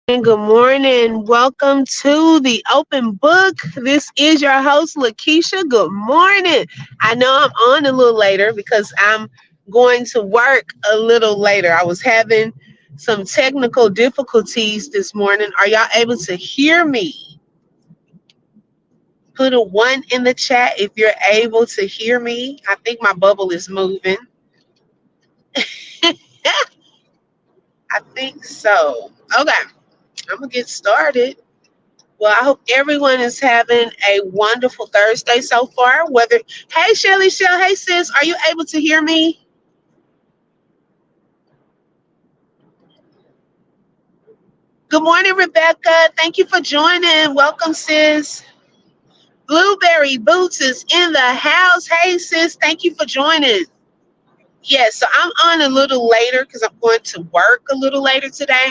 And good morning. Welcome to the open book. This is your host, Lakeisha. Good morning. I know I'm on a little later because I'm going to work a little later. I was having some technical difficulties this morning. Are y'all able to hear me? Put a one in the chat if you're able to hear me. I think my bubble is moving. I think so. Okay, I'm going to get started. Well, I hope everyone is having a wonderful Thursday so far. Hey, Shelly Shell, hey, sis, are you able to hear me? Good morning, Rebecca. Thank you for joining. Welcome, sis. Blueberry Boots is in the house. Hey, sis, thank you for joining. Yes, so I'm on a little later because I'm going to work a little later today.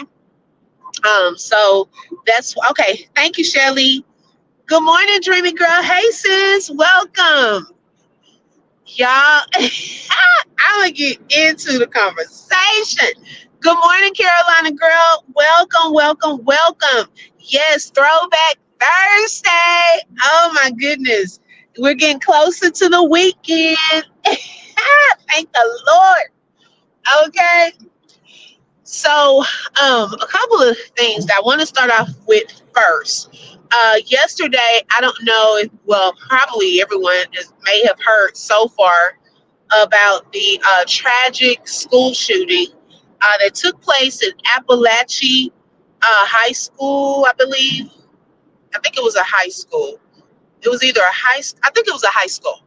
So that's okay. Thank you, Shelly. Good morning, Dreamy Girl. Hey, sis, welcome. Y'all, I'm gonna get into the conversation. Good morning, Carolina girl. Welcome, welcome, welcome. Yes, Throwback Thursday. Oh my goodness. We're getting closer to the weekend. Thank the Lord. Okay. So, a couple of things that I want to start off with first. Yesterday, I don't know if, well, probably everyone may have heard so far about the tragic school shooting that took place in Appalachia High School, I believe. I think it was a high school. It was either I think it was a high school.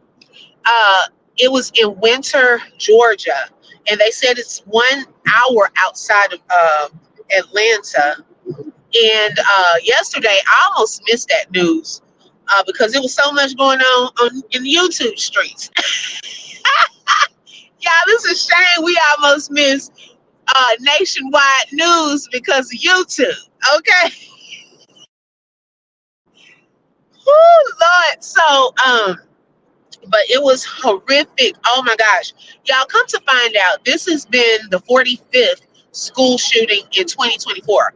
It was in Winter, Georgia, and they said it's 1 hour outside of Atlanta. And yesterday, I almost missed that news because there was so much going on in YouTube streets. Yeah, this is a shame we almost missed nationwide news because of YouTube. Okay. Woo, Lord. So, but it was horrific. Oh my gosh. Y'all come to find out, this has been the 45th school shooting in 2024.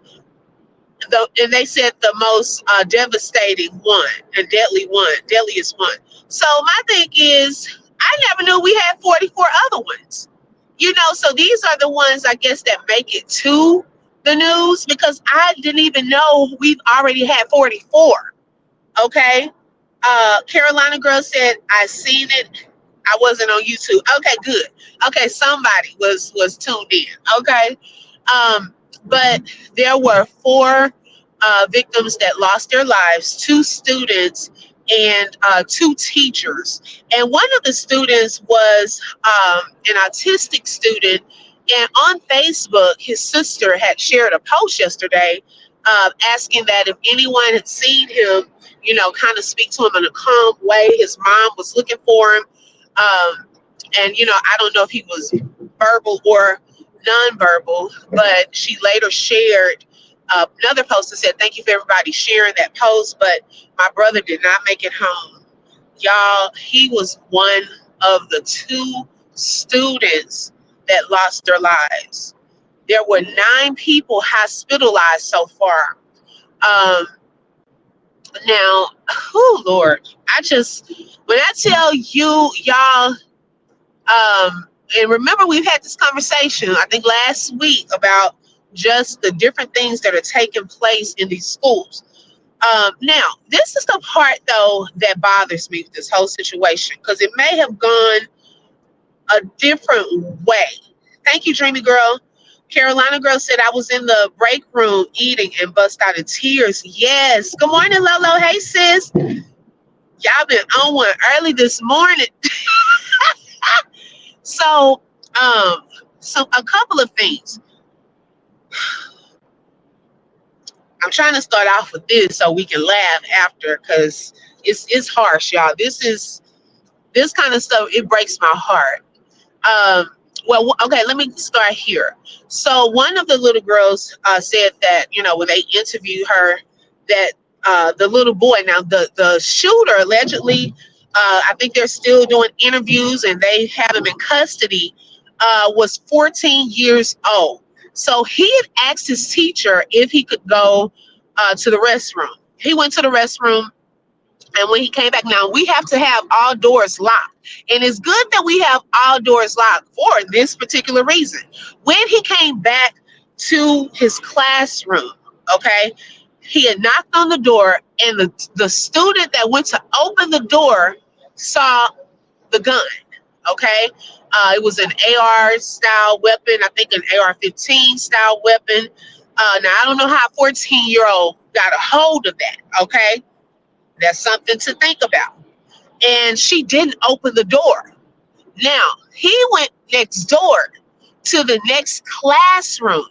And they said the most devastating one and deadliest one. So my thing is, I never knew we had 44 other ones. So these are the ones I guess that make it to the news because I didn't even know we've already had 44. Okay. Carolina girl said, I seen it. I wasn't on YouTube. Okay, good. Okay, somebody was tuned in. Okay. But there were four victims that lost their lives, two students and two teachers. And one of the students was an autistic student. And on Facebook, his sister had shared a post yesterday asking that if anyone had seen him, kind of speak to him in a calm way. His mom was looking for him. And, I don't know if he was verbal or nonverbal, but she later shared another post that said, thank you for everybody sharing that post, but my brother did not make it home. Y'all, he was one of the two students that lost their lives. There were 9 people hospitalized so far. Now, oh Lord, when I tell you, y'all, and remember we've had this conversation, I think last week, about just the different things that are taking place in these schools. Now, this is the part though that bothers me with this whole situation because it may have gone a different way. Thank you, Dreamy Girl. Carolina Girl said I was in the break room eating and bust out in tears. Yes. Good morning, Lolo. Hey, sis. Y'all been on one early this morning. So, a couple of things. I'm trying to start off with this so we can laugh after because it's harsh, y'all. This kind of stuff, it breaks my heart. Well, okay, let me start here. So one of the little girls said that, when they interviewed her, that the little boy, now the shooter allegedly, I think they're still doing interviews and they have him in custody, was 14 years old. So he had asked his teacher if he could go to the restroom. He went to the restroom, and when he came back, now we have to have all doors locked. And it's good that we have all doors locked for this particular reason. When he came back to his classroom, okay, he had knocked on the door, and the student that went to open the door saw the gun. Okay, it was an AR style weapon. I think an AR-15 style weapon. Now I don't know how a 14-year-old got a hold of that. Okay, that's something to think about. And she didn't open the door. Now he went next door to the next classroom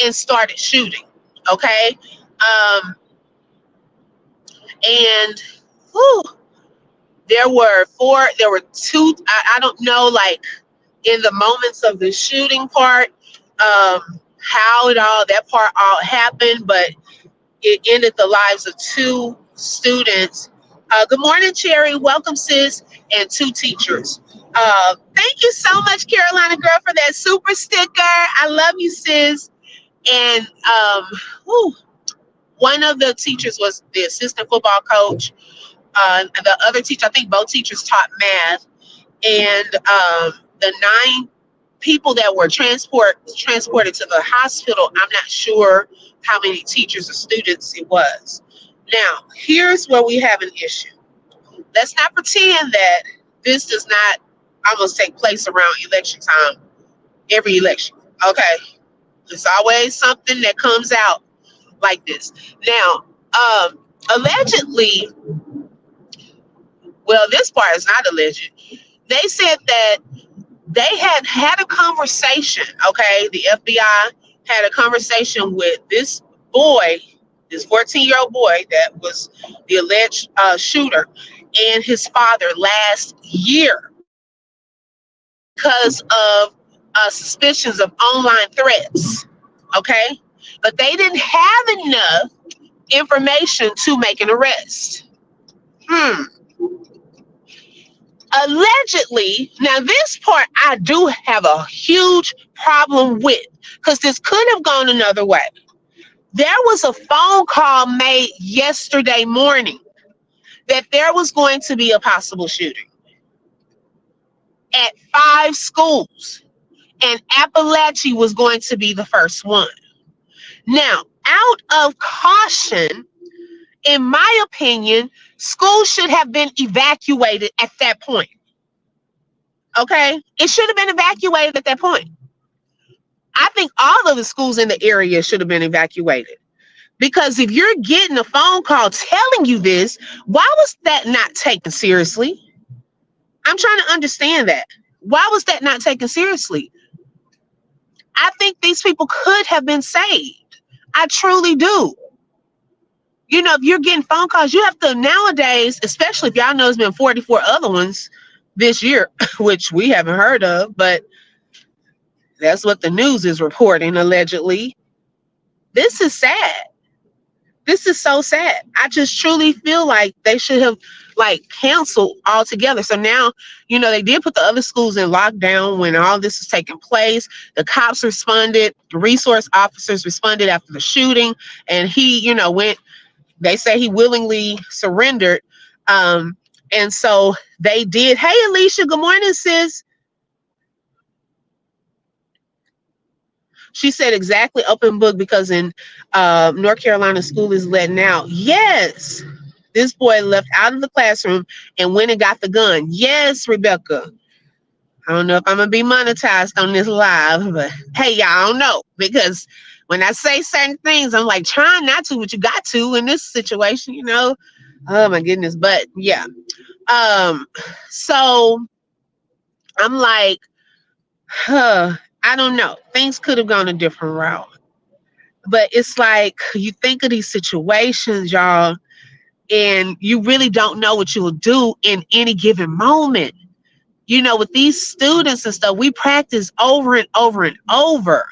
and started shooting. Okay, and whew, there were two, I don't know, like in the moments of the shooting part, how that part all happened, but it ended the lives of two students. Good morning, Cherry. Welcome, sis, and two teachers. Thank you so much, Carolina girl, for that super sticker. I love you, sis. And one of the teachers was the assistant football coach. The other teacher, I think both teachers taught math, and the 9 people that were transported to the hospital, I'm not sure how many teachers or students it was. Now, here's where we have an issue. Let's not pretend that this does not almost take place around election time, every election. Okay, there's always something that comes out like this. Now, allegedly, well, this part is not alleged. They said that they had a conversation, okay? The FBI had a conversation with this boy, this 14-year-old boy that was the alleged shooter, and his father last year because of suspicions of online threats, okay? But they didn't have enough information to make an arrest. Allegedly, now this part I do have a huge problem with, because this could have gone another way. There was a phone call made yesterday morning that there was going to be a possible shooting at 5 schools, and Appalachia was going to be the first one. Now, out of caution, in my opinion, schools should have been evacuated at that point. Okay? It should have been evacuated at that point. I think all of the schools in the area should have been evacuated. Because if you're getting a phone call telling you this, why was that not taken seriously? I'm trying to understand that. Why was that not taken seriously? I think these people could have been saved. I truly do. You know, if you're getting phone calls, you have to nowadays, especially if y'all know there's been 44 other ones this year, which we haven't heard of, but that's what the news is reporting, allegedly. This is sad. This is so sad. I just truly feel like they should have canceled altogether. So now, they did put the other schools in lockdown when all this was taking place. The cops responded, the resource officers responded after the shooting, and he, went. They say he willingly surrendered. And so they did. Hey, Alicia, good morning, sis. She said exactly, open book, because in North Carolina, school is letting out. Yes, this boy left out of the classroom and went and got the gun. Yes, Rebecca. I don't know if I'm going to be monetized on this live, but hey, y'all, I don't know, because when I say certain things, I'm like trying not to, but you got to in this situation, Oh my goodness. But yeah. So I'm like, I don't know. Things could have gone a different route. But it's like you think of these situations, y'all, and you really don't know what you will do in any given moment. With these students and stuff, we practice over and over and over.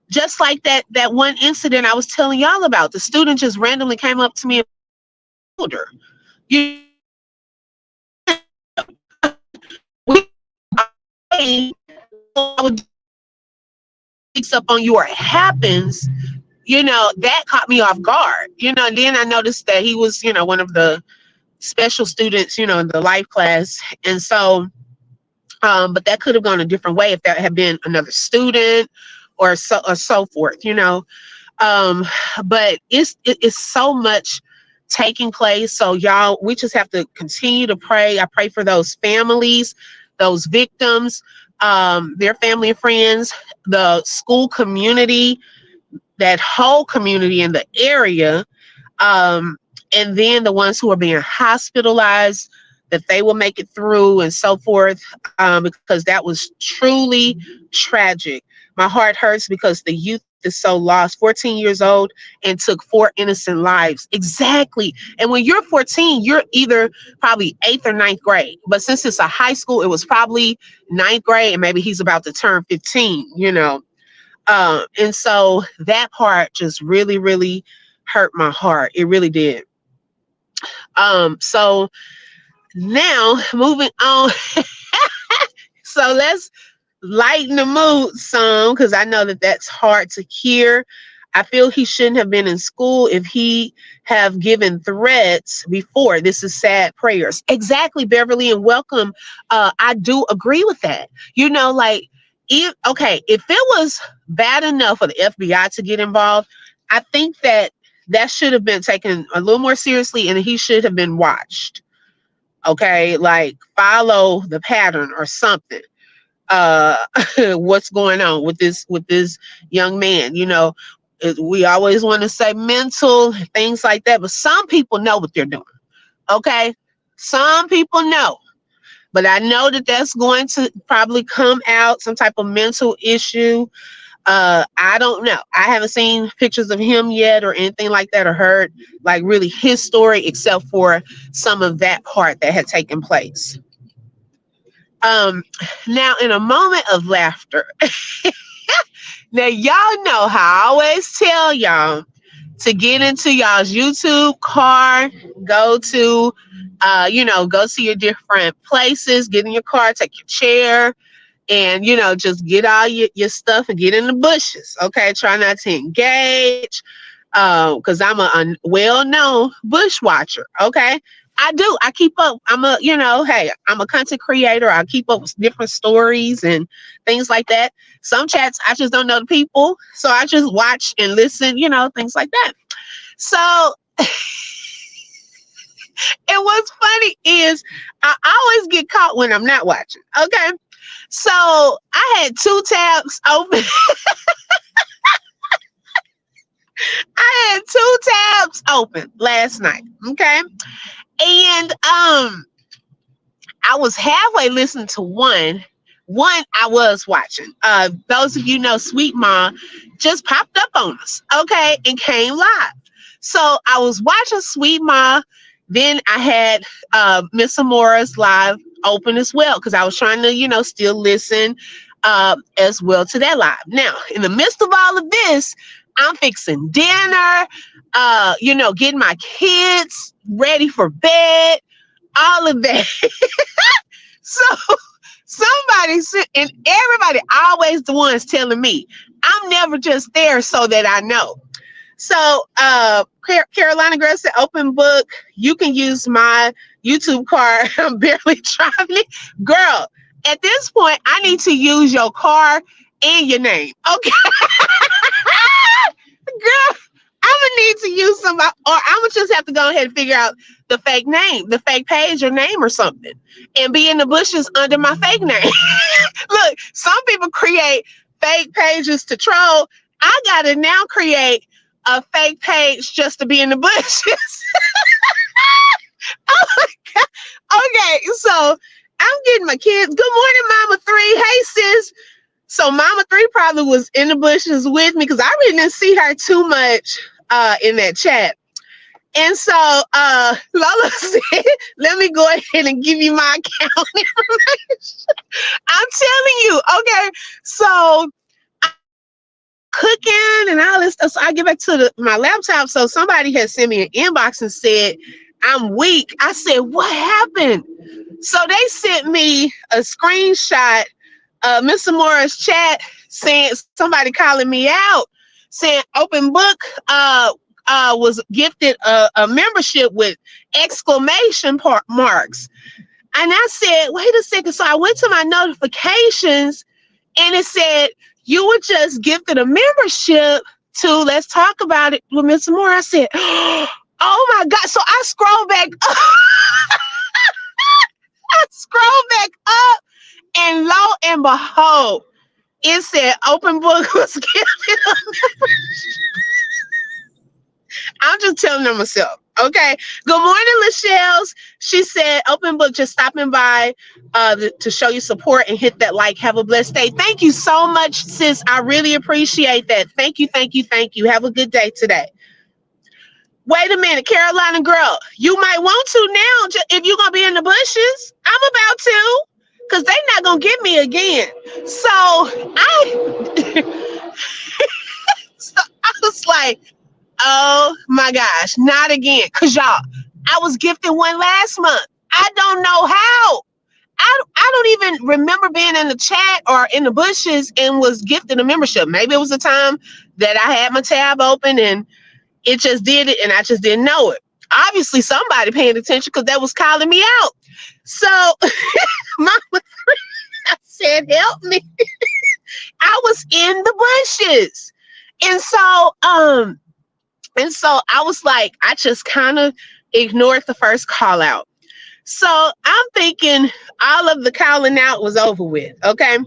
Just like that one incident I was telling y'all about. The student just randomly came up to me and told her, we sneaks up on you or happens, that caught me off guard. And then I noticed that he was, one of the special students, in the life class. And so, but that could have gone a different way if that had been another student or so forth, but it's so much taking place. So y'all, we just have to continue to pray. I pray for those families, those victims, their family and friends, the school community, that whole community in the area, and then the ones who are being hospitalized, that they will make it through and so forth, because that was truly tragic. My heart hurts because the youth is so lost, 14 years old, and took 4 innocent lives. Exactly. And when you're 14, you're either probably 8th or 9th grade. But since it's a high school, it was probably 9th grade, and maybe he's about to turn 15, And so that part just really, really hurt my heart. It really did. So now moving on. So let's lighten the mood some, because I know that that's hard to hear. I feel he shouldn't have been in school if he have given threats before. This is sad prayers. Exactly, Beverly, and welcome. I do agree with that. If it was bad enough for the FBI to get involved, I think that should have been taken a little more seriously, and he should have been watched. Okay, like follow the pattern or something. What's going on with this young man? We always want to say mental things like that, but some people know what they're doing. Okay, some people know. But I know that that's going to probably come out, some type of mental issue. I don't know. I haven't seen pictures of him yet or anything like that, or heard like really his story, except for some of that part that had taken place. Now in a moment of laughter, now y'all know how I always tell y'all to get into y'all's YouTube car, go to your different places, get in your car, take your chair, and just get all your stuff and get in the bushes. Okay, try not to engage, because I'm a well-known bush watcher. Okay, I keep up. I'm a content creator. I keep up with different stories and things like that. Some chats I just don't know the people, so I just watch and listen, things like that. So and what's funny is I always get caught when I'm not watching. Okay, so I had 2 tabs open. I had 2 tabs open last night. Okay, and I was halfway listening to one I was watching. Those of you know, Sweet Ma just popped up on us, okay, and came live. So I was watching Sweet Ma. Then I had Miss Amora's live open as well, because I was trying to, still listen as well to that live. Now, in the midst of all of this, I'm fixing dinner, getting my kids ready for bed, all of that. So somebody said, and everybody always the ones telling me, I'm never just there so that I know. So Carolina Girl said, open book, you can use my YouTube card. I'm barely driving it. Girl, at this point, I need to use your car and your name. Okay. Girl, I'm going to need to use somebody, or I'm going to just have to go ahead and figure out the fake name, the fake page or name or something, and be in the bushes under my fake name. Look, some people create fake pages to troll. I got to now create a fake page just to be in the bushes. Oh my God. Okay, so I'm getting my kids. Good morning, Mama 3. Hey, sis. So Mama 3 probably was in the bushes with me, because I really didn't see her too much in that chat. And so Lola said, let me go ahead and give you my account information. I'm telling you, okay, so cooking and all this stuff. So I get back to my laptop. So somebody had sent me an inbox and said, I'm weak. I said, what happened? So they sent me a screenshot Mr. Morris chat saying somebody calling me out, saying Open Book was gifted a membership with exclamation marks. And I said, wait a second. So I went to my notifications and it said, you were just gifted a membership to Let's Talk About It with Mr. Moore. I said, oh my God. So I scrolled back up. I scrolled back up and lo and behold, it said Open Book was gifted a membership. I'm just telling them myself. Okay. Good morning, Lachelle's. She said, Open Book just stopping by to show you support and hit that like. Have a blessed day. Thank you so much, sis. I really appreciate that. Thank you, thank you, thank you. Have a good day today. Wait a minute, Carolina girl. You might want to now if you're going to be in the bushes. I'm about to, because they're not going to get me again. So I was like, oh my gosh, not again. Cause y'all, I was gifted one last month. I don't know how. I don't even remember being in the chat or in the bushes and was gifted a membership. Maybe it was a time that I had my tab open and it just did it and I just didn't know it. Obviously somebody paying attention because that was calling me out. So Mama I said, help me. I was in the bushes. And so I was like, I just kind of ignored the first call out. So I'm thinking all of the calling out was over with. Okay.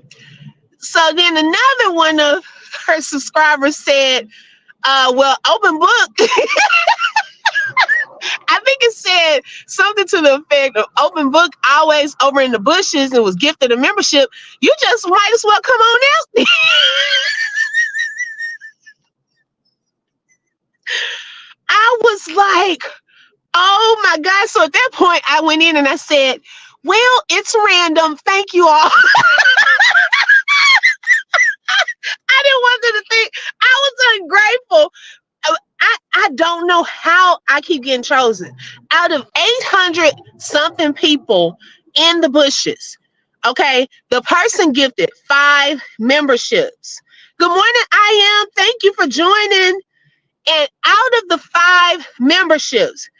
So then another one of her subscribers said, well, Open Book. I think it said something to the effect of Open Book always over in the bushes and was gifted a membership. You just might as well come on out. I was like, oh my God. So at that point, I went in and I said, well, it's random. Thank you all. I didn't want them to think I was ungrateful. I don't know how I keep getting chosen. Out of 800 something people in the bushes, okay, the person gifted 5 memberships. Good morning, I am. Thank you for joining. And out of the 5 memberships,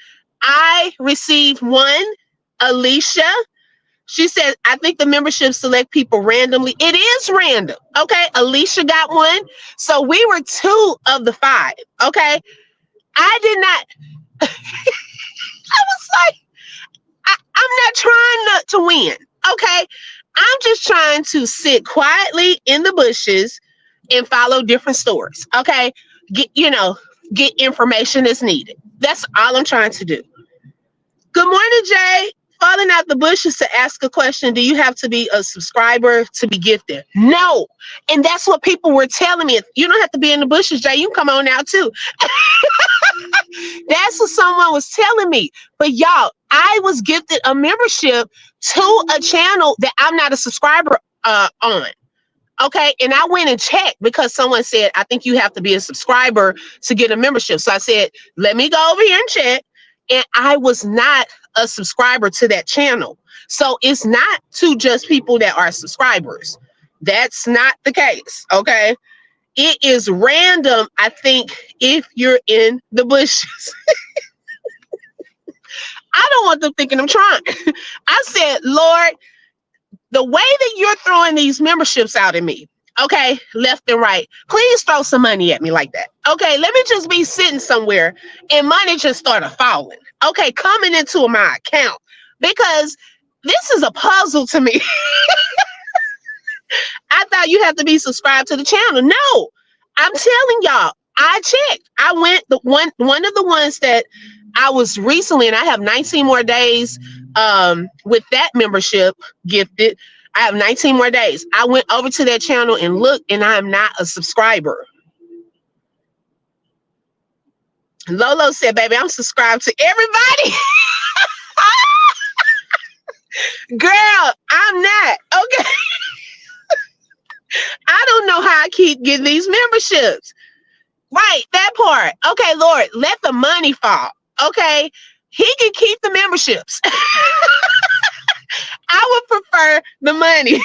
I received one, Alicia. She said, I think the memberships select people randomly. It is random. Okay. Alicia got one. So we were 2 of the 5. Okay. I did not. I was like, I'm not trying to win. Okay. I'm just trying to sit quietly in the bushes and follow different stories. Okay. Get information that's needed. That's all I'm trying to do. Good morning, Jay. Falling out the bushes to ask a question. Do you have to be a subscriber to be gifted? No. And that's what people were telling me. You don't have to be in the bushes, Jay. You can come on out too. That's what someone was telling me. But y'all, I was gifted a membership to a channel that I'm not a subscriber on. Okay. And I went and checked because someone said, I think you have to be a subscriber to get a membership. So I said, let me go over here and check. And I was not a subscriber to that channel. So it's not to just people that are subscribers. That's not the case. Okay. It is random. I think if you're in the bushes, I don't want them thinking I'm trying. I said, Lord, the way that you're throwing these memberships out at me, okay, left and right, please throw some money at me like that. Okay, let me just be sitting somewhere and money just started falling. Okay, coming into my account because this is a puzzle to me. I thought you have to be subscribed to the channel. No, I'm telling y'all, I checked. I went one of the ones that I was recently, and I have 19 more days with that membership gifted. I have 19 more days. I went over to that channel and looked, and I am not a subscriber. Lolo said, baby, I'm subscribed to everybody. Girl, I'm not. Okay. I don't know how I keep getting these memberships. Right, that part. Okay, Lord, let the money fall. Okay, he can keep the memberships. I would prefer the money.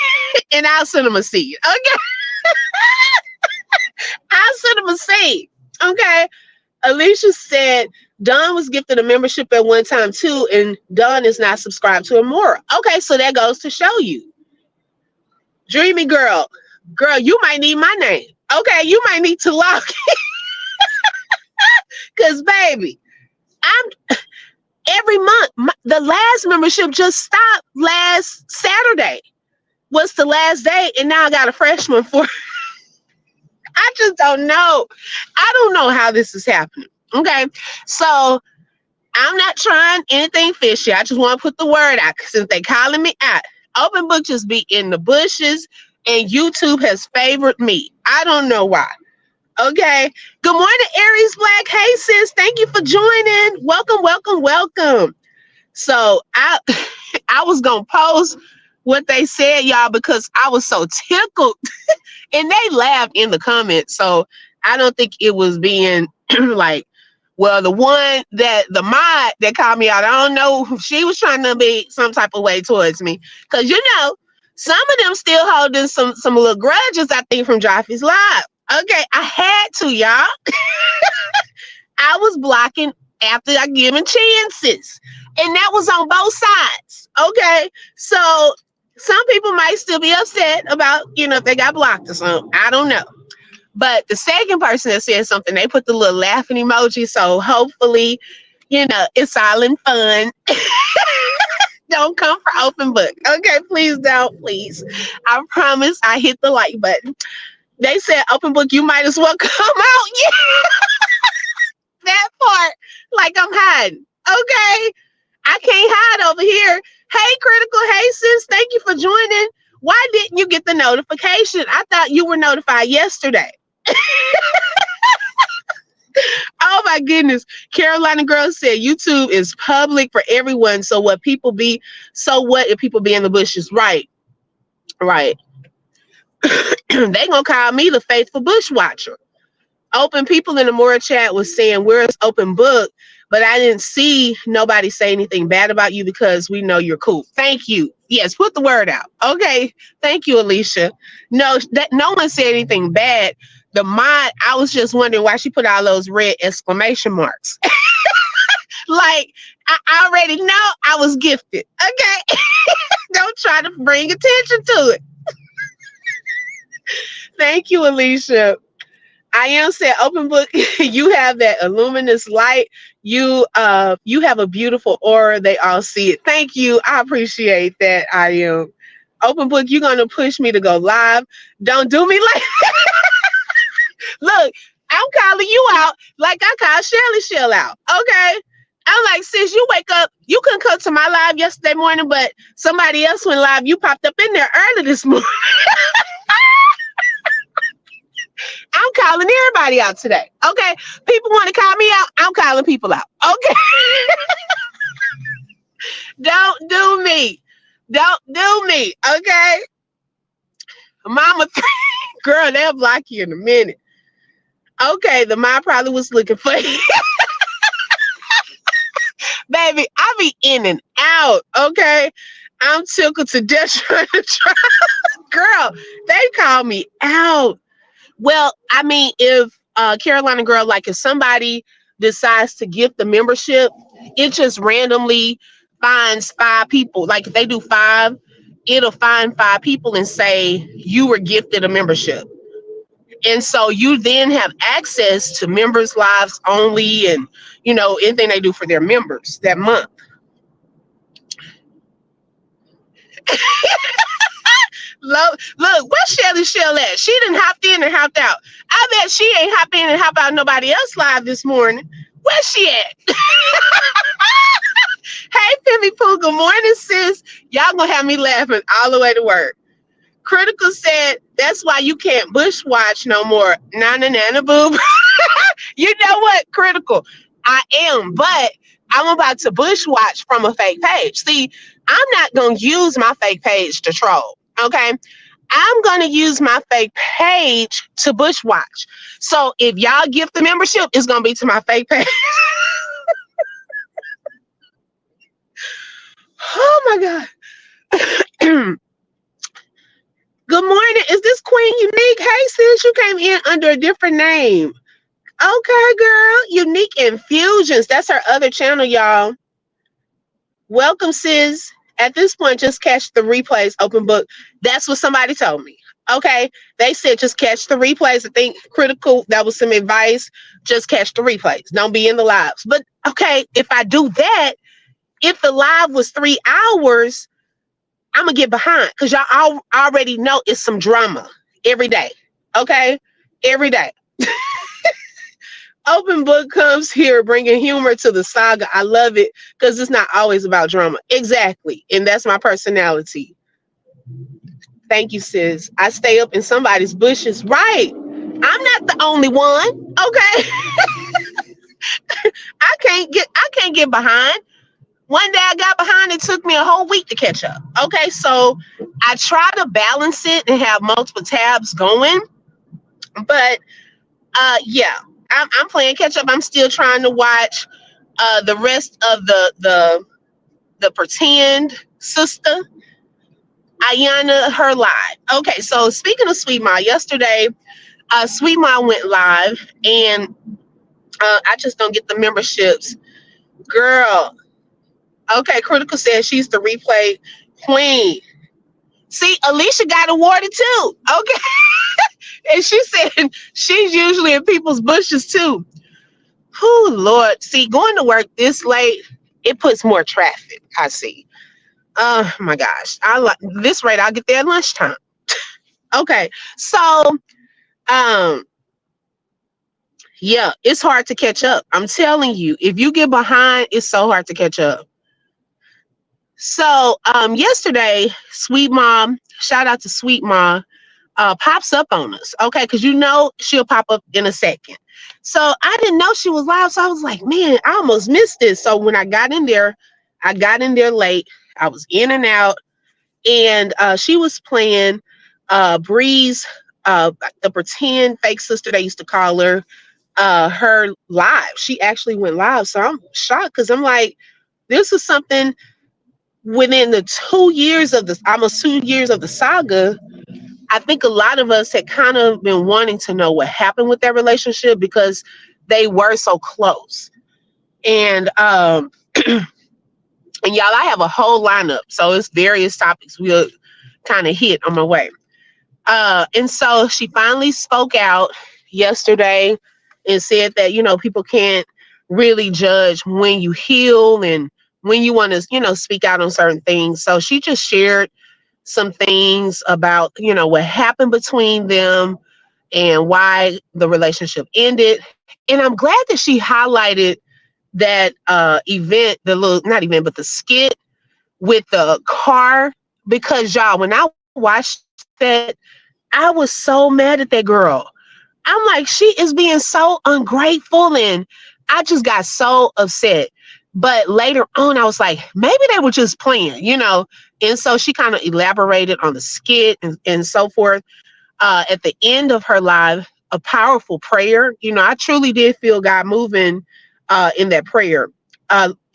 And I'll send them a seed. Okay. I'll send them a seed. Okay. Alicia said Don was gifted a membership at one time too, and Don is not subscribed to Amora. Okay, so that goes to show you. Dreamy girl, you might need my name. Okay, you might need to lock because baby, I'm every month. The last membership just stopped last Saturday. Was the last day, and now I got a fresh one for. I just don't know. I don't know how this is happening. Okay, so I'm not trying anything fishy. I just want to put the word out since they calling me out. Open Book just be in the bushes, and YouTube has favored me. I don't know why. Okay. Good morning, Aries Black. Hey, sis. Thank you for joining. Welcome, welcome, welcome. So I I was gonna post what they said, y'all, because I was so tickled, and they laughed in the comments. So I don't think it was being like. Well, the one that the mod that called me out, I don't know if she was trying to be some type of way towards me. Cause some of them still holding some little grudges, I think, from Joffrey's Live. Okay, I had to, y'all. I was blocking after I given chances. And that was on both sides. Okay. So some people might still be upset about, if they got blocked or something. I don't know. But the second person that said something, they put the little laughing emoji. So hopefully, it's all in fun. Don't come for Open Book. Okay, please don't, please. I promise I hit the like button. They said, Open Book, you might as well come out. Yeah, that part, like I'm hiding. Okay, I can't hide over here. Hey, Critical. Hey, sis, thank you for joining. Why didn't you get the notification? I thought you were notified yesterday. Oh my goodness. Carolina Girl said YouTube is public for everyone. So what if people be in the bushes? Right. They gonna call me the faithful bush watcher. Open people in the Mora chat was saying, where's Open Book? But I didn't see nobody say anything bad about you because we know you're cool. Thank you. Yes, put the word out. Okay. Thank you, Alicia. No one said anything bad. The mod, I was just wondering why she put all those red exclamation marks. Like, I already know I was gifted. Okay. Don't try to bring attention to it. Thank you, Alicia. I am said, Open Book, you have that luminous light. You have a beautiful aura. They all see it. Thank you. I appreciate that. I am. Open Book, you're going to push me to go live. Don't do me like Look, I'm calling you out like I called Shell out. Okay. I'm like, sis, you wake up. You couldn't come to my live yesterday morning, but somebody else went live. You popped up in there early this morning. I'm calling everybody out today. Okay. People want to call me out. I'm calling people out. Okay. Don't do me. Don't do me. Okay. Mama, girl, they'll block you in a minute. Okay. The mom probably was looking for you. Baby, I be in and out. Okay. I'm tickled to death trying to try. Girl, they call me out. Well, I mean, if Carolina Girl, like if somebody decides to gift the membership, it just randomly finds 5 people. Like if they do 5, it'll find 5 people and say you were gifted a membership. And so you then have access to members' lives only and, anything they do for their members that month. Look, where's Shelly Shell at? She done hopped in and hopped out. I bet she ain't hopped in and hopped out nobody else live this morning. Where's she at? Hey, Pimmy Pooh, good morning, sis. Y'all gonna have me laughing all the way to work. Critical said, that's why you can't bush watch no more. Nana boob. You know what, Critical? I am, but I'm about to bush watch from a fake page. See, I'm not gonna use my fake page to troll. Okay, I'm going to use my fake page to bush watch. So if y'all gift the membership, it's going to be to my fake page. Oh my God. Good morning. Is this Queen Unique? Hey, sis, you came in under a different name. Okay, girl. Unique Infusions. That's her other channel, y'all. Welcome, sis. At this point, just catch the replays, open book. That's what somebody told me. Okay. They said just catch the replays. I think critical, that was some advice. Just catch the replays. Don't be in the lives. But okay, if I do that, if the live was 3 hours, I'm gonna get behind because y'all already know it's some drama every day. Okay, every day. Open book comes here bringing humor to the saga. I love it because it's not always about drama. Exactly, and that's my personality. Thank you, sis. I stay up in somebody's bushes. Right. I'm not the only one. Okay. I can't get behind. One day I got behind, it took me a whole week to catch up. Okay, so I try to balance it and have multiple tabs going. But yeah, I'm playing catch up. I'm still trying to watch the rest of the pretend sister, Ayana, her live. Okay, so speaking of Sweet Ma, yesterday, Sweet Ma went live, and I just don't get the memberships. Girl, okay, Critical says she's the replay queen. See, Alicia got awarded too. Okay. And she said she's usually in people's bushes too. Oh, Lord. See, going to work this late, it puts more traffic. I see. Oh my gosh. I like this rate, I'll get there at lunchtime. Okay. So yeah, it's hard to catch up. I'm telling you, if you get behind, it's so hard to catch up. So yesterday, Sweet Mom, shout out to Sweet Mom, pops up on us, okay? Because you know she'll pop up in a second. So I didn't know she was live, so I was like, man, I almost missed this. So when I got in there late. I was in and out, and she was playing Breeze, the pretend fake sister they used to call her live. She actually went live, so I'm shocked because I'm like, this is something within the 2 years of this, almost 2 years of the saga. I think a lot of us had kind of been wanting to know what happened with that relationship because they were so close. And and y'all, I have a whole lineup, so it's various topics we'll kind of hit on my way. And so she finally spoke out yesterday and said that, you know, people can't really judge when you heal and when you want to, you know, speak out on certain things. So she just shared some things about, you know, what happened between them and why the relationship ended. And I'm glad that she highlighted that event, the little, not event, but the skit with the car, because y'all, when I watched that, I was so mad at that girl. I'm like, she is being so ungrateful, and I just got so upset. But later on, I was like, maybe they were just playing, you know? And so she kind of elaborated on the skit and so forth. At the end of her live, a powerful prayer. You know, I truly did feel God moving in that prayer.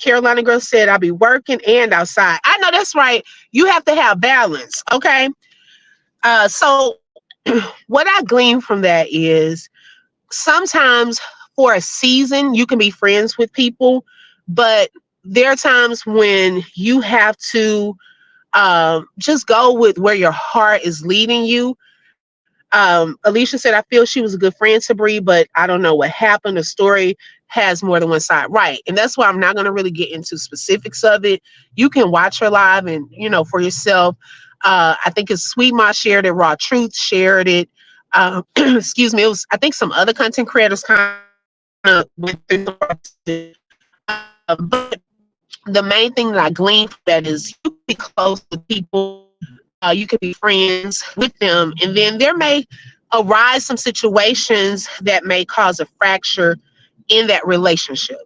Carolina Girl said, I'll be working and outside. I know that's right. You have to have balance, okay? So what I glean from that is sometimes for a season, you can be friends with people, but there are times when you have to just go with where your heart is leading you. Alicia said, I feel she was a good friend to Bree, but I don't know what happened. The story has more than one side. Right. And that's why I'm not going to really get into specifics of it. You can watch her live and, you know, for yourself. I think it's Sweet Ma shared it. Raw Truth shared it. Excuse me. It was, I think some other content creators kind of went through the but the main thing that I gleaned from that is you can be close with people. You can be friends with them, and then there may arise some situations that may cause a fracture in that relationship.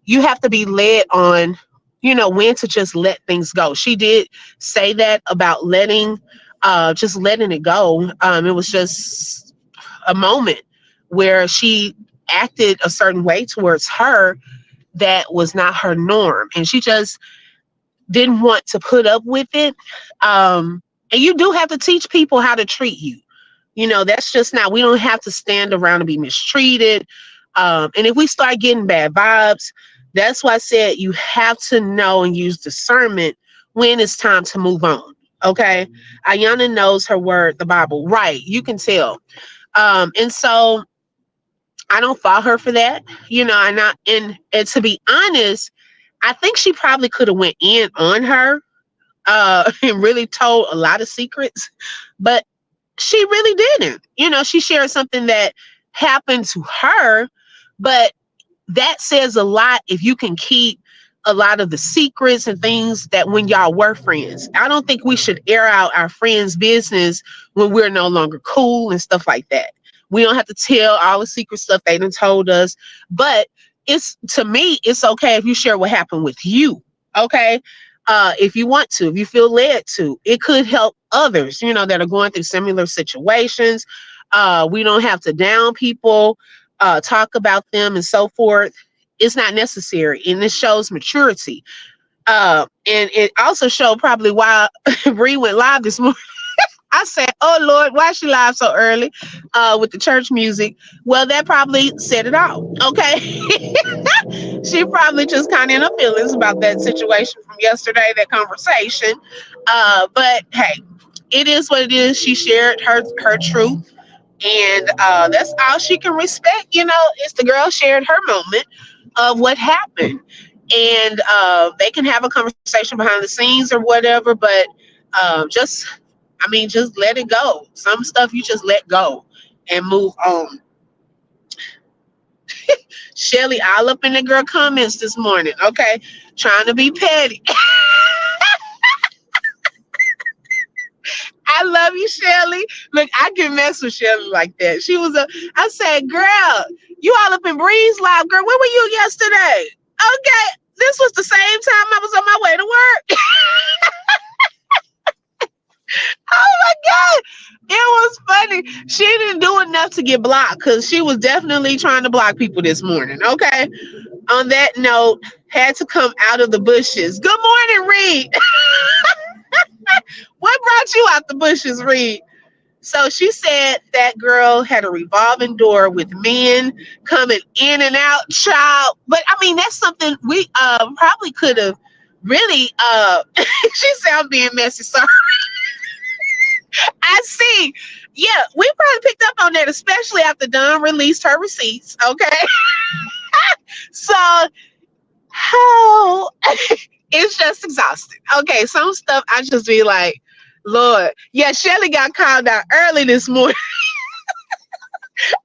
You have to be led on, you know, when to just let things go. She did say that about just letting it go. It was just a moment where she acted a certain way towards her that was not her norm, and she just didn't want to put up with it. And you do have to teach people how to treat you. That's just not, we don't have to stand around and be mistreated. And if we start getting bad vibes, that's why I said you have to know and use discernment when it's time to move on. Okay. Ayana knows her word, the Bible. Right. You can tell. And so I don't fault her for that. And to be honest, I think she probably could have went in on her and really told a lot of secrets, but she really didn't. She shared something that happened to her, but that says a lot if you can keep a lot of the secrets and things that when y'all were friends. I don't think we should air out our friends' business when we're no longer cool and stuff like that. We don't have to tell all the secret stuff they done told us, but to me, it's okay if you share what happened with you. Okay. If you want to, if you feel led to, it could help others, that are going through similar situations. We don't have to down people, talk about them and so forth. It's not necessary. And this shows maturity. And it also showed probably why Bree went live this morning. I said, oh Lord, why is she live so early with the church music? Well, that probably said it all. Okay. She probably just kind of in her feelings about that situation from yesterday, that conversation. But hey, it is what it is. She shared her truth. And that's all she can respect. It's the girl shared her moment of what happened. And they can have a conversation behind the scenes or whatever, but just let it go. Some stuff you just let go and move on. Shelly all up in the girl comments this morning. Okay. Trying to be petty. I love you, Shelly. Look, I can mess with Shelly like that. I said, girl, you all up in Bree's live, girl. Where were you yesterday? Okay. This was the same time I was on my way to work. Oh my God. It was funny. She didn't do enough to get blocked because she was definitely trying to block people this morning. Okay. On that note, had to come out of the bushes. Good morning, Reed. What brought you out the bushes, Reed? So she said that girl had a revolving door with men coming in and out, child. But I mean, that's something we probably could have really she said I'm being messy, sorry. I see. Yeah, we probably picked up on that, especially after Dawn released her receipts. Okay. So it's just exhausting. Okay, some stuff I just be like, Lord. Yeah, Shelly got called out early this morning.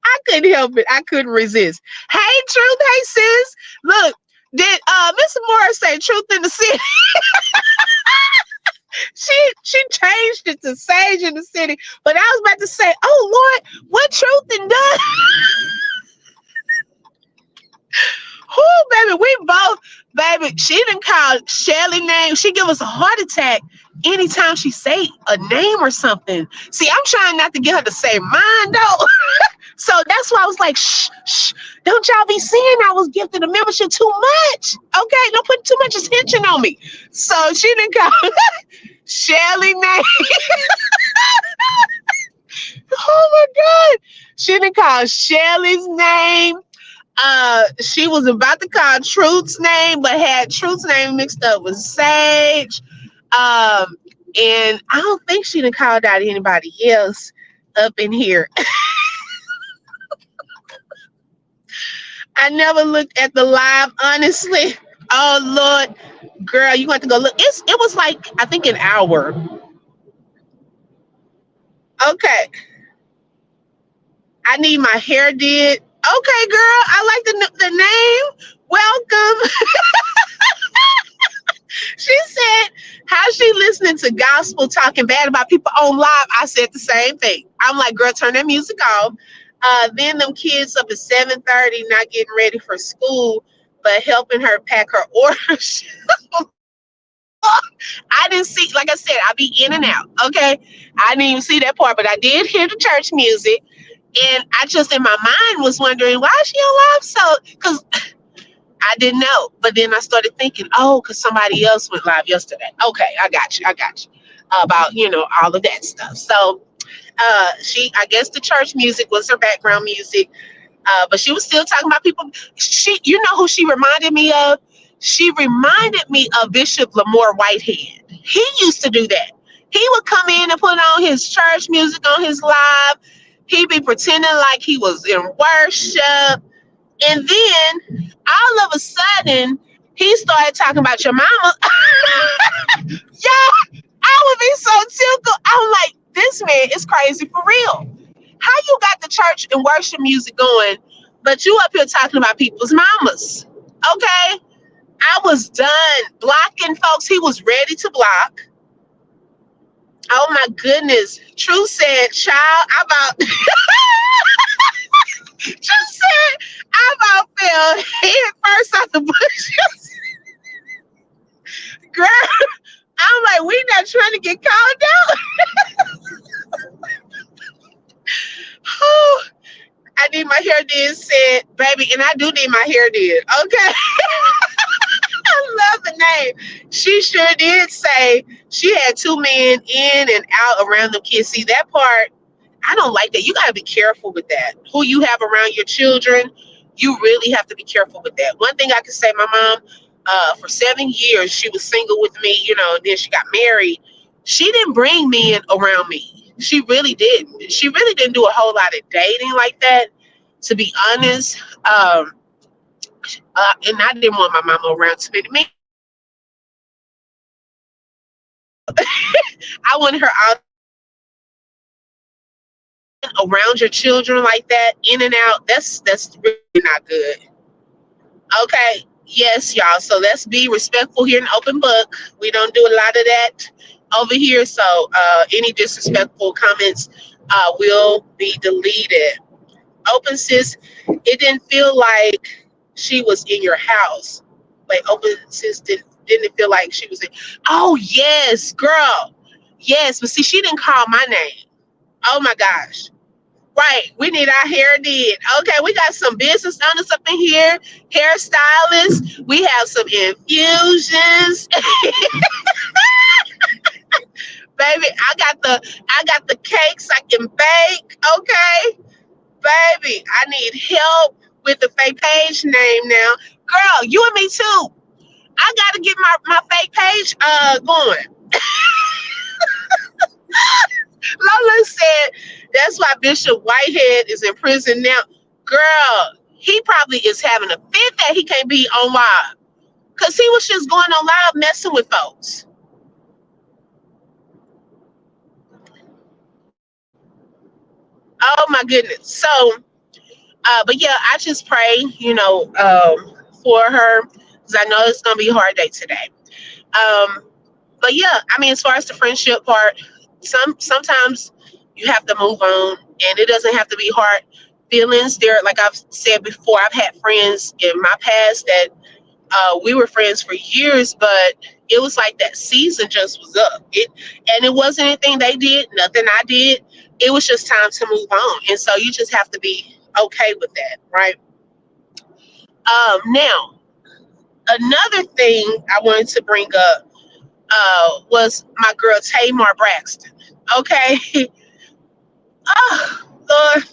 I couldn't help it. I couldn't resist. Hey, Truth. Hey, sis. Look, did Mr. Morris say Truth in the City? She changed it to Sage in the City. But I was about to say, oh, Lord, what Truth and done? Oh, baby, we both, baby, she didn't call Shelly name. She give us a heart attack anytime she say a name or something. See, I'm trying not to get her to say mine, though. So that's why I was like, shh, don't y'all be seeing I was gifted a membership too much. Okay, don't put too much attention on me. So she didn't call Shelly name. Oh, my God. She didn't call Shelly's name. She was about to call Truth's name, but had Truth's name mixed up with Sage. And I don't think she done called out anybody else up in here. I never looked at the live, honestly. Oh, Lord. Girl, you have to go look. It was like, I think, an hour. Okay. I need my hair did. Okay, girl. I like the name. Welcome. She said, how's she listening to gospel talking bad about people on live? I said the same thing. I'm like, girl, turn that music off. Then them kids up at 7:30 not getting ready for school, but helping her pack her orders. I didn't see, like I said, I be in and out. Okay. I didn't even see that part, but I did hear the church music. And I just, in my mind, was wondering, why is she on live? So, because I didn't know. But then I started thinking, because somebody else went live yesterday. Okay, I got you. about, all of that stuff. So I guess the church music was her background music. But she was still talking about people. You know who she reminded me of? She reminded me of Bishop Lamore Whitehead. He used to do that. He would come in and put on his church music on his live. He'd be pretending like he was in worship. And then all of a sudden, he started talking about your mama. Yeah, I would be so tickled. I'm like, this man is crazy for real. How you got the church and worship music going, but you up here talking about people's mamas? Okay, I was done blocking folks. He was ready to block. Oh my goodness. True said, child, I about True said, I about fell head first out the bushes. Girl, I'm like, we not trying to get called out. I need my hair did, said, baby, and I do need my hair did. Okay. I love the name. She sure did say she had two men in and out around the kids. See, that part, I don't like that. You got to be careful with that. Who you have around your children, you really have to be careful with that. One thing I can say, my mom, for 7 years, she was single with me, then she got married. She didn't bring men around me. She really didn't. She really didn't do a whole lot of dating like that, to be honest. And I didn't want my mama around too many men. I wanted her out around your children like that, in and out. That's really not good. Okay. Yes, y'all. So let's be respectful here in Open Book. We don't do a lot of that over here. So any disrespectful comments will be deleted. Open sis, it didn't feel like she was in your house. Like Open sis didn't feel like she was in. Oh yes, girl. Yes, but see, she didn't call my name. Oh my gosh. Right, we need our hair did. Okay, we got some business owners up in here, hairstylists. We have some infusions. Baby, I got the cakes I can bake. Okay, baby, I need help with the fake page name now. Girl, you and me too. I gotta get my fake page going. Lola said that's why Bishop Whitehead is in prison now. Girl, he probably is having a fit that he can't be on live. Because he was just going on live messing with folks. Oh my goodness. So, but yeah, I just pray, for her. Because I know it's going to be a hard day today. But yeah, I mean, as far as the friendship part, sometimes you have to move on, and it doesn't have to be hard feelings. There, like I've said before, I've had friends in my past that we were friends for years, but it was like that season just was up. It wasn't anything they did, nothing I did. It was just time to move on, and so you just have to be okay with that, right? Now, another thing I wanted to bring up was my girl Tamar Braxton. Okay. Oh, Lord.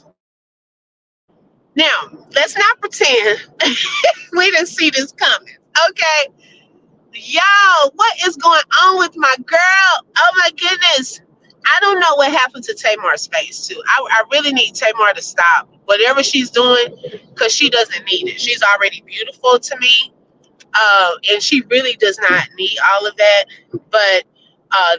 Now, let's not pretend we didn't see this coming. Okay. Y'all, what is going on with my girl? Oh my goodness. I don't know what happened to Tamar's face too. I really need Tamar to stop whatever she's doing, because she doesn't need it. She's already beautiful to me. And she really does not need all of that. But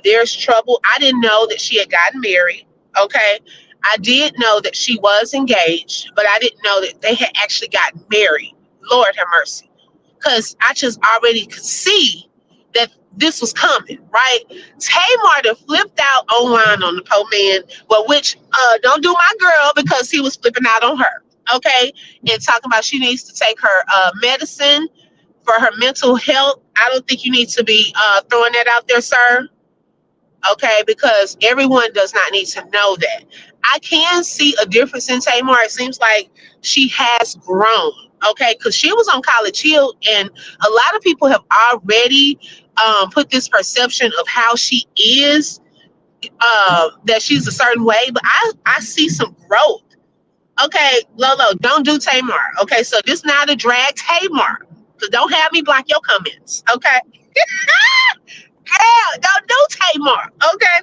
there's trouble. I didn't know that she had gotten married. Okay. I did know that she was engaged, but I didn't know that they had actually gotten married. Lord have mercy. Because I just already could see that this was coming, right? Tamar done flipped out online on the poor man, but which don't do my girl, because he was flipping out on her. Okay. And talking about she needs to take her medicine for her mental health. I don't think you need to be throwing that out there, sir. Okay, because everyone does not need to know that. I can see a difference in Tamar. It seems like she has grown. Okay, because she was on College Hill, and a lot of people have already put this perception of how she is that she's a certain way, but I see some growth. Okay, Lolo, don't do Tamar. Okay, so this not a drag Tamar. So don't have me block your comments. Okay, girl, don't do Tamar. Okay.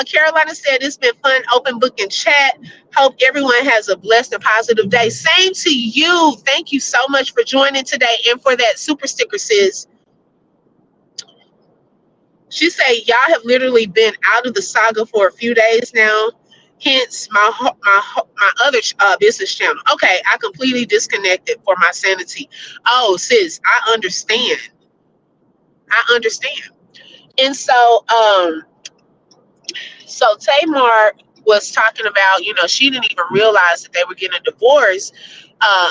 Carolina said it's been fun, open book and chat. Hope everyone has a blessed and positive day. Same to you. Thank you so much for joining today and for that super sticker, sis. She said y'all have literally been out of the saga for a few days now. Hence my other business channel. Okay, I completely disconnected for my sanity. Oh, sis, I understand. I understand. And so Tamar was talking about, she didn't even realize that they were getting a divorce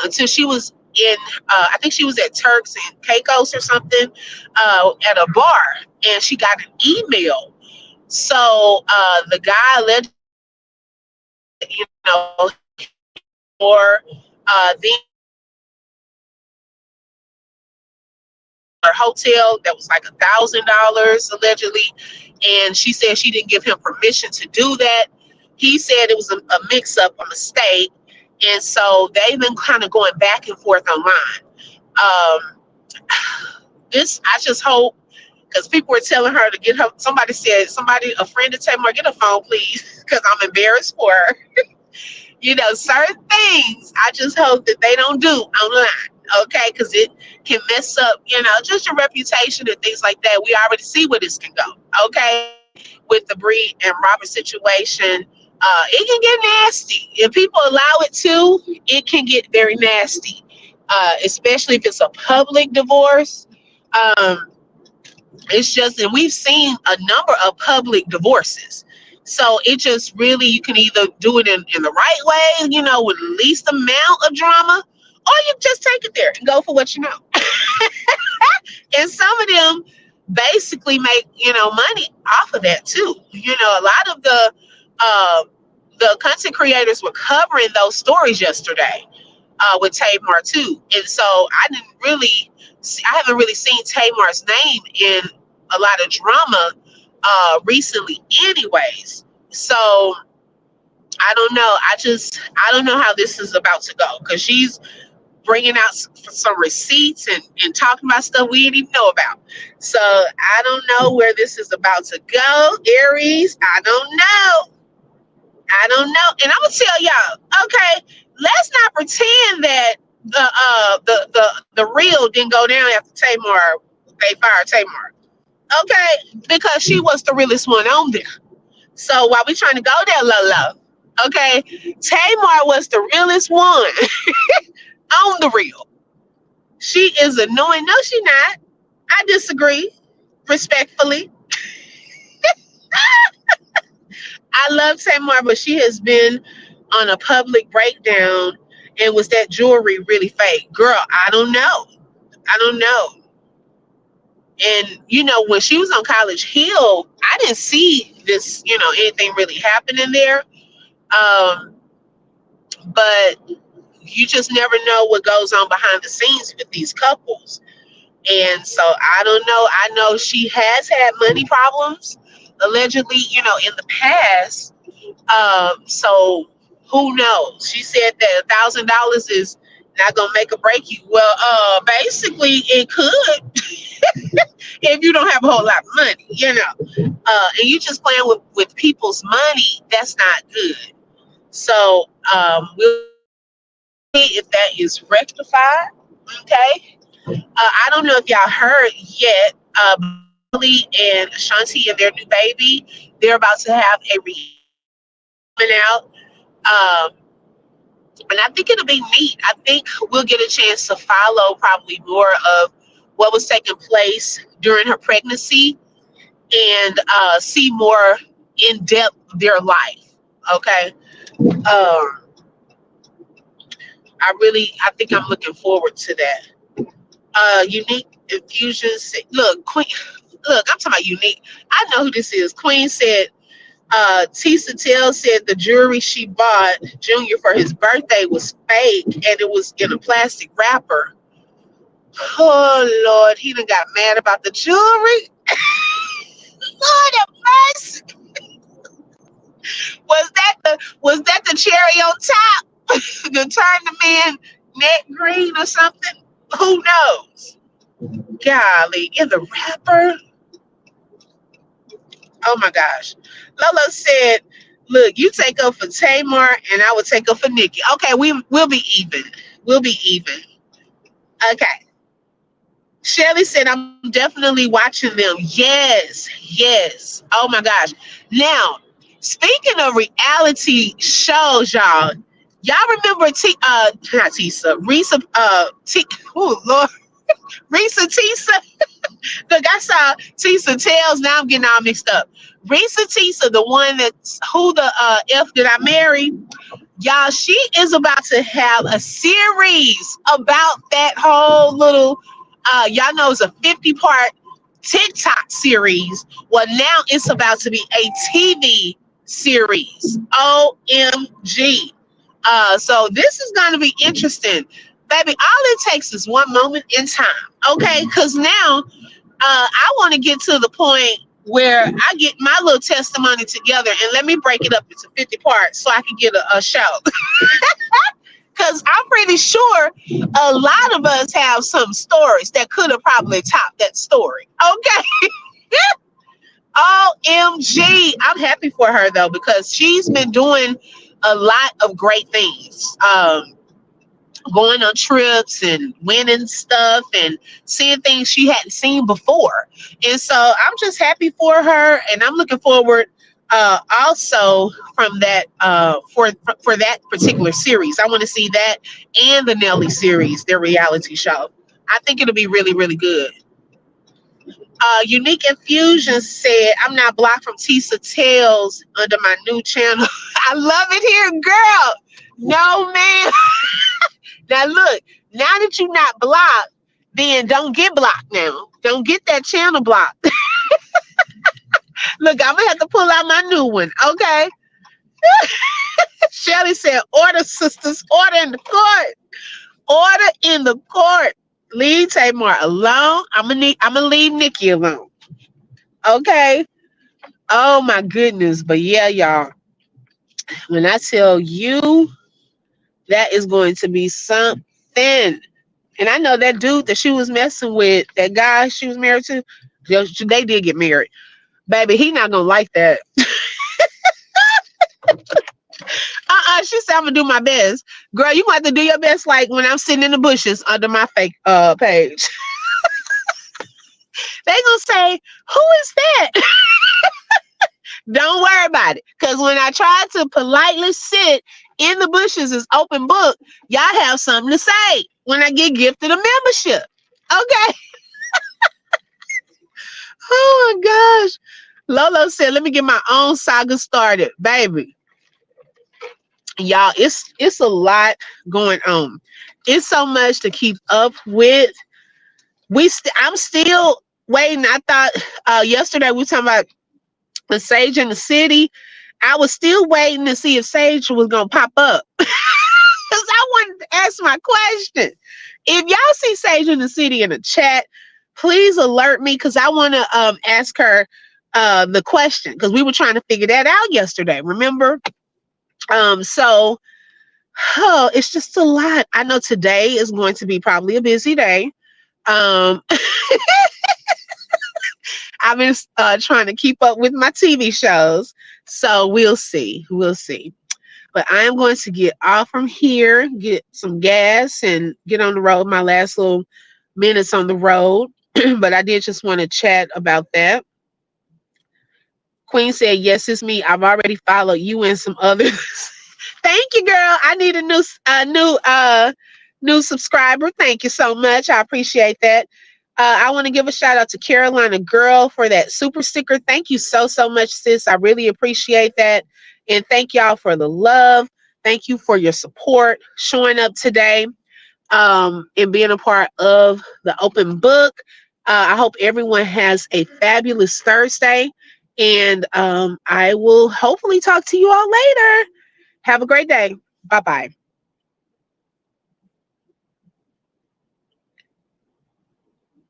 until she was in, I think she was at Turks and Caicos or something at a bar, and she got an email. So the guy allegedly, for the hotel that was like $1,000 allegedly, and she said she didn't give him permission to do that. He said it was a mix-up, a mistake, and so they've been kind of going back and forth online. I just hope, because people were telling her to get her. A friend to Tamar, get a phone, please, because I'm embarrassed for her. Certain things I just hope that they don't do online, okay? Because it can mess up, just your reputation and things like that. We already see where this can go, okay? With the Bree and Robert situation, it can get nasty. If people allow it to, it can get very nasty, especially if it's a public divorce. It's just, and we've seen a number of public divorces. So it just really, you can either do it in the right way, with least amount of drama, or you just take it there and go for what you know. And some of them basically make, money off of that too. A lot of the content creators were covering those stories yesterday with Tamar too. And so I haven't really seen Tamar's name in a lot of drama recently anyways. So I don't know. I don't know how this is about to go, because she's bringing out some receipts and talking about stuff we didn't even know about. So I don't know where this is about to go, Aries. I don't know. And I'm gonna tell y'all, okay, let's not pretend that the real didn't go down after Tamar. They fired Tamar, okay, because she was the realest one on there. So while we trying to go there, Lolo, okay, Tamar was the realest one on the real. She is annoying. No, she not. I disagree, respectfully. I love Tamar, but she has been on a public breakdown. And was that jewelry really fake? Girl, I don't know. And, when she was on College Hill, I didn't see this, anything really happening there. But you just never know what goes on behind the scenes with these couples. And so I don't know. I know she has had money problems, allegedly, in the past. So who knows? She said that $1,000 is not gonna make or break you. Well, basically it could if you don't have a whole lot of money, and you just playing with people's money. That's not good. So we'll see if that is rectified. Okay. I don't know if y'all heard yet. Billy and Ashanti and their new baby, they're about to have a reunion out. And I think it'll be neat. I think we'll get a chance to follow probably more of what was taking place during her pregnancy and see more in depth their life. Okay. I think I'm looking forward to that. Unique Infusions. Look, Queen. Look, I'm talking about Unique. I know who this is. Queen said, Tisa Tell said the jewelry she bought Junior for his birthday was fake and it was in a plastic wrapper. Oh, Lord, he done got mad about the jewelry. Lord have mercy. Was that the cherry on top? To turn the man neck green or something? Who knows? Golly, in the rapper. Oh my gosh. Lolo said, look, you take up for Tamar and I will take up for Nikki. Okay, we'll be even. We'll be even. Okay. Shelly said, I'm definitely watching them. Yes, yes. Oh my gosh. Now, speaking of reality shows, y'all remember not Tisa, Risa, oh Lord, Risa Tisa. Look, I saw Tisa Tales. Now I'm getting all mixed up. Risa Tisa, the one that's who the F did I marry? Y'all, she is about to have a series about that whole little, y'all know it's a 50-part TikTok series. Well, now it's about to be a TV series. OMG. So this is going to be interesting. Baby, all it takes is one moment in time, okay? Because now I want to get to the point where I get my little testimony together and let me break it up into 50 parts so I can get a show. Because I'm pretty sure a lot of us have some stories that could have probably topped that story. Okay. OMG. I'm happy for her, though, because she's been doing a lot of great things. Going on trips and winning stuff and seeing things she hadn't seen before. And so I'm just happy for her, and I'm looking forward also from that for that particular series. I want to see that and the Nelly series, their reality show. I think it'll be really, really good. Unique Infusion said, I'm not blocked from Tisa Tales under my new channel. I love it here, girl. No, man. Now look, now that you're not blocked, then don't get blocked now. Don't get that channel blocked. Look, I'm gonna have to pull out my new one, okay? Shelly said, order, sisters, order in the court. Order in the court. Leave Tamar alone. I'm gonna leave Nikki alone. Okay. Oh my goodness. But yeah, y'all. When I tell you that is going to be something. And I know that dude that she was messing with, that guy she was married to, they did get married. Baby, he not gonna like that. She said, I'm gonna do my best. Girl, you gonna have to do your best like when I'm sitting in the bushes under my fake page. They gonna say, who is that? Don't worry about it. Because when I try to politely sit in the bushes as open book, y'all have something to say when I get gifted a membership. Okay. Oh my gosh. Lolo said, let me get my own saga started. Baby. Y'all, it's a lot going on. It's so much to keep up with. I'm still waiting. I thought yesterday we were talking about the Sage in the City. I was still waiting to see if Sage was gonna pop up. Because I wanted to ask my question. If y'all see Sage in the City in the chat, please alert me because I want to ask her the question, because we were trying to figure that out yesterday, remember? So it's just a lot. I know today is going to be probably a busy day. I've been trying to keep up with my TV shows, so we'll see. But I am going to get off from here, get some gas, and get on the road. My last little minutes on the road. But I did just want to chat about that. Queen said, yes, it's me. I've already followed you and some others. Thank you, girl. I need a new subscriber. Thank you so much. I appreciate that. I want to give a shout out to Carolina Girl for that super sticker. Thank you so much, sis. I really appreciate that. And thank y'all for the love. Thank you for your support, showing up today, and being a part of the open book. I hope everyone has a fabulous Thursday. And I will hopefully talk to you all later. Have a great day. Bye-bye.